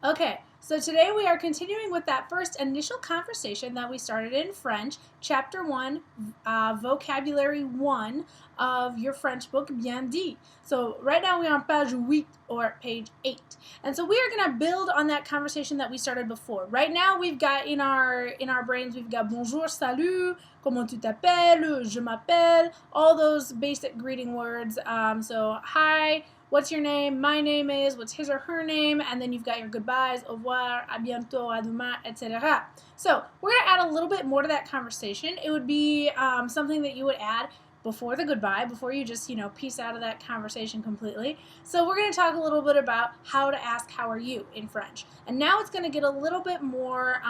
Okay, so today we are continuing with that first initial conversation that we started in French, Chapter 1, Vocabulary 1 of your French book, Bien Dit. So right now we're on page 8 or page 8. And so we are going to build on that conversation that we started before. Right now we've got in our brains, we've got bonjour, salut, comment tu t'appelles, je m'appelle, all those basic greeting words. So hi, what's your name? My name is, what's his or her name? And then you've got your goodbyes, au revoir, à bientôt, à demain, etc. So we're going to add a little bit more to that conversation. It would be something that you would add before the goodbye, before you just, peace out of that conversation completely. So we're going to talk a little bit about how to ask how are you in French. And now it's going to get a little bit more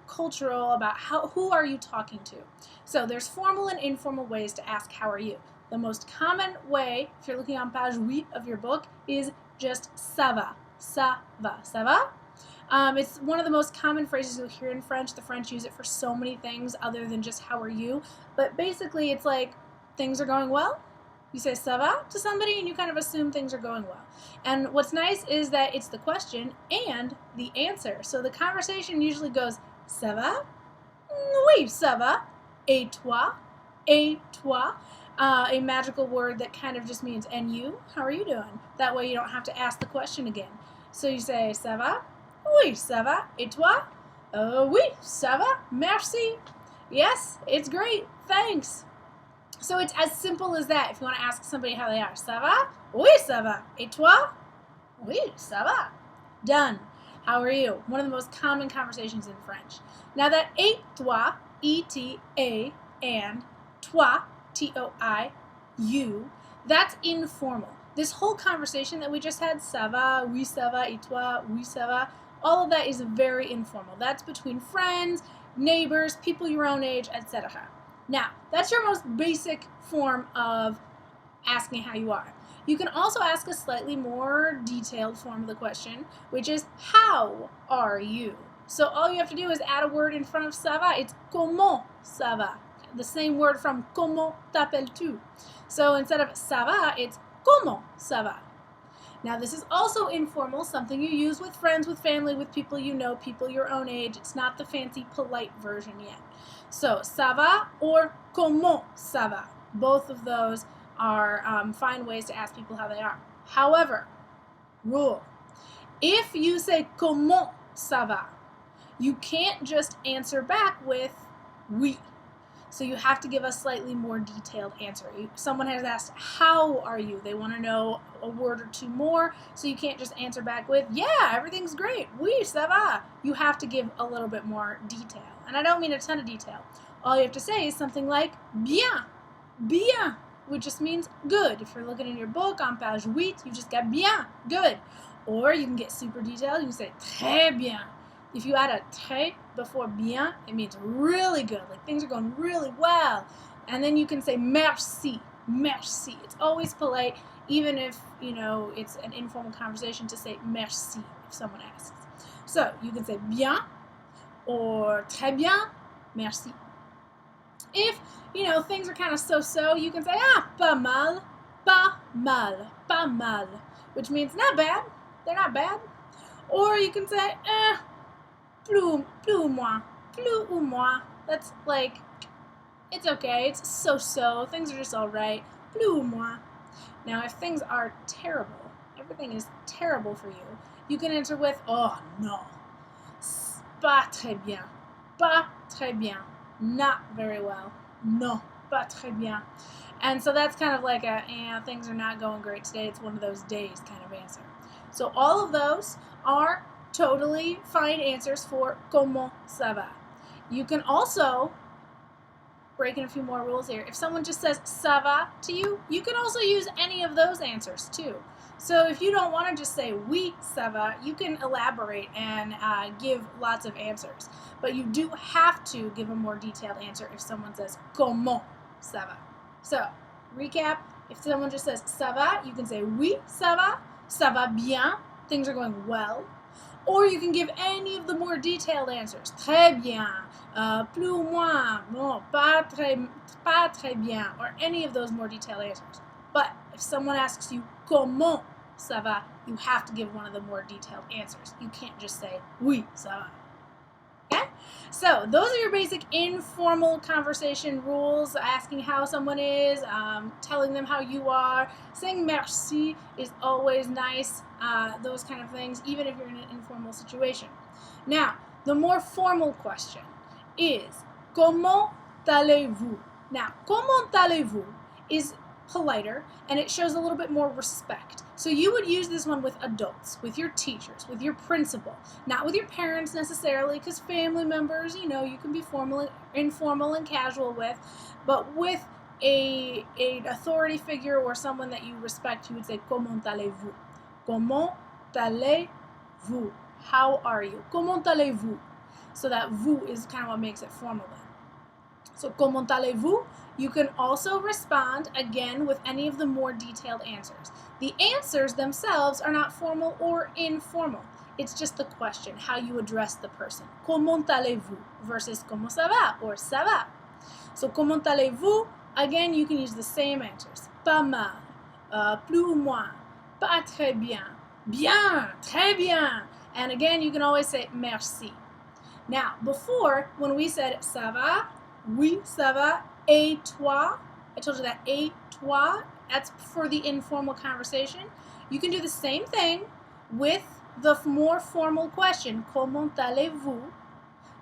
cultural about who are you talking to. So there's formal and informal ways to ask how are you. The most common way, if you're looking on page 8 of your book, is just ça va. Ça va. Ça va? It's one of the most common phrases you'll hear in French. The French use it for so many things other than just how are you. But basically it's like things are going well. You say ça va to somebody and you kind of assume things are going well. And what's nice is that it's the question and the answer. So the conversation usually goes ça va? Oui, ça va. Et toi? Et toi? A magical word that kind of just means, and you? How are you doing? That way you don't have to ask the question again. So you say, ça va? Oui, ça va. Et toi? Oui, ça va. Merci. Yes, it's great. Thanks. So it's as simple as that if you want to ask somebody how they are. Ça va? Oui, ça va. Et toi? Oui, ça va. Done. How are you? One of the most common conversations in French. Now that et toi, E-T-A, and toi, T-O-I, you, that's informal. This whole conversation that we just had, ça va, oui ça va, et toi, oui ça va, all of that is very informal. That's between friends, neighbors, people your own age, etc. Now, that's your most basic form of asking how you are. You can also ask a slightly more detailed form of the question, which is, how are you? So all you have to do is add a word in front of ça va. It's comment ça va. The same word from comment t'appelles-tu. So instead of ça va, it's comment ça va. Now this is also informal, something you use with friends, with family, with people you know, people your own age. It's not the fancy polite version yet. So ça va or comment ça va. Both of those are fine ways to ask people how they are. However, rule, if you say comment ça va, you can't just answer back with oui. So you have to give a slightly more detailed answer. Someone has asked, how are you? They want to know a word or two more, so you can't just answer back with, yeah, everything's great. Oui, ça va. You have to give a little bit more detail. And I don't mean a ton of detail. All you have to say is something like bien, bien, which just means good. If you're looking in your book on page 8, you just got bien, good. Or you can get super detailed. You can say très bien. If you add a très before bien, it means really good, like things are going really well. And then you can say merci, merci. It's always polite, even if, it's an informal conversation, to say merci if someone asks. So you can say bien or très bien, merci. If, things are kind of so-so, you can say, pas mal, pas mal, pas mal, which means not bad, they're not bad. Or you can say, plus ou moins, plus ou moins. That's like, it's okay, it's so-so, things are just alright, plus ou moins. Now, if things are terrible, everything is terrible for you, you can answer with, oh no, pas très bien, pas très bien, not very well, no, pas très bien. And so that's kind of like things are not going great today, it's one of those days kind of answer. So all of those are totally fine answers for comment ça va. You can also, breaking a few more rules here, if someone just says ça va to you, you can also use any of those answers too. So if you don't want to just say oui ça va, you can elaborate and give lots of answers. But you do have to give a more detailed answer if someone says comment ça va. So, recap, if someone just says ça va, you can say oui ça va bien, things are going well. Or you can give any of the more detailed answers. Très bien, plus ou moins, bon, pas très bien, or any of those more detailed answers. But if someone asks you comment ça va, you have to give one of the more detailed answers. You can't just say, oui, ça va. Okay? So those are your basic informal conversation rules, asking how someone is, telling them how you are, saying merci is always nice, those kind of things, even if you're in an informal situation. Now, the more formal question is, comment allez-vous? Now, comment allez-vous is politer, and it shows a little bit more respect. So you would use this one with adults, with your teachers, with your principal, not with your parents necessarily, because family members, you know, you can be formal, informal, and casual with, but with an authority figure or someone that you respect, you would say, comment allez-vous? Comment allez-vous? How are you? Comment allez-vous? So that vous is kind of what makes it formal then. So, comment allez-vous? You can also respond, again, with any of the more detailed answers. The answers themselves are not formal or informal. It's just the question, how you address the person. Comment allez-vous versus comment ça va or ça va. So, comment allez-vous? Again, you can use the same answers. Pas mal, plus ou moins, pas très bien, bien, très bien. And again, you can always say merci. Now, before, when we said ça va, oui, ça va, et toi, I told you that et toi, that's for the informal conversation. You can do the same thing with the more formal question, comment allez-vous,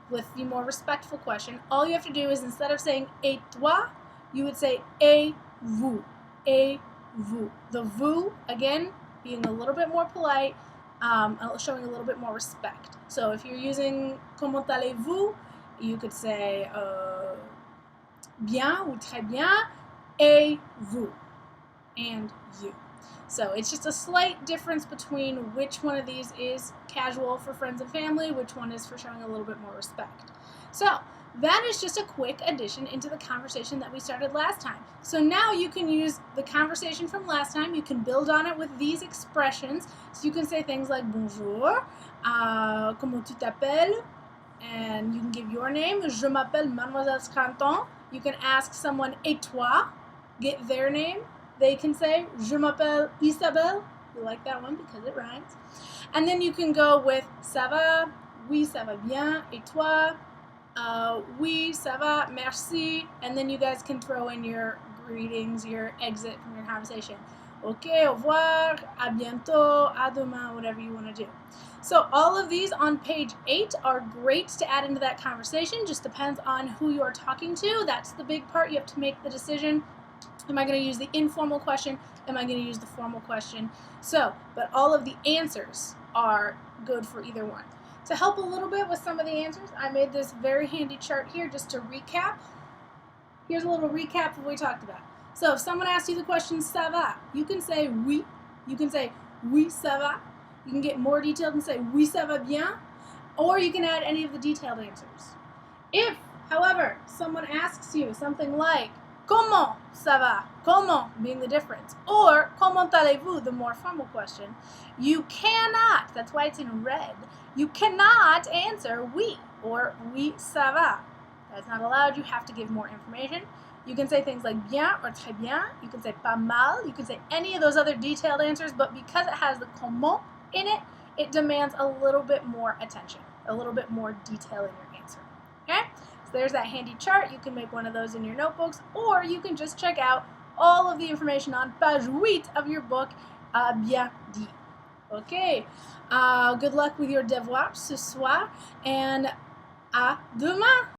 with the more respectful question. All you have to do is, instead of saying et toi, you would say et vous, et vous. The vous, again, being a little bit more polite, showing a little bit more respect. So if you're using comment allez-vous, you could say bien ou très bien, et vous, and you. So it's just a slight difference between which one of these is casual for friends and family, which one is for showing a little bit more respect. So that is just a quick addition into the conversation that we started last time. So now you can use the conversation from last time. You can build on it with these expressions. So you can say things like bonjour, comment tu t'appelles, and you can give your name. Je m'appelle Mlle Scranton. You can ask someone et toi, get their name. They can say je m'appelle Isabelle. You like that one because it rhymes. And then you can go with ça va, oui, ça va bien, et toi, oui, ça va, merci, and then you guys can throw in your greetings, your exit from your conversation. Ok, au revoir, à bientôt, à demain, whatever you want to do. So all of these on page 8 are great to add into that conversation. Just depends on who you're talking to. That's the big part. You have to make the decision. Am I going to use the informal question? Am I going to use the formal question? So, but all of the answers are good for either one. To help a little bit with some of the answers, I made this very handy chart here just to recap. Here's a little recap of what we talked about. So if someone asks you the question, ça va, you can say oui. You can say oui, ça va. You can get more detailed and say oui, ça va bien. Or you can add any of the detailed answers. If, however, someone asks you something like, comment ça va? Comment being the difference. Or comment allez-vous, the more formal question. You cannot, that's why it's in red, you cannot answer oui or oui ça va. That's not allowed. You have to give more information. You can say things like bien or très bien. You can say pas mal. You can say any of those other detailed answers, but because it has the comment in it, it demands a little bit more attention, a little bit more detail in your answer. Okay? So there's that handy chart. You can make one of those in your notebooks, or you can just check out all of the information on page 8 of your book, Bien Dit. Okay. Good luck with your devoirs ce soir, and à demain!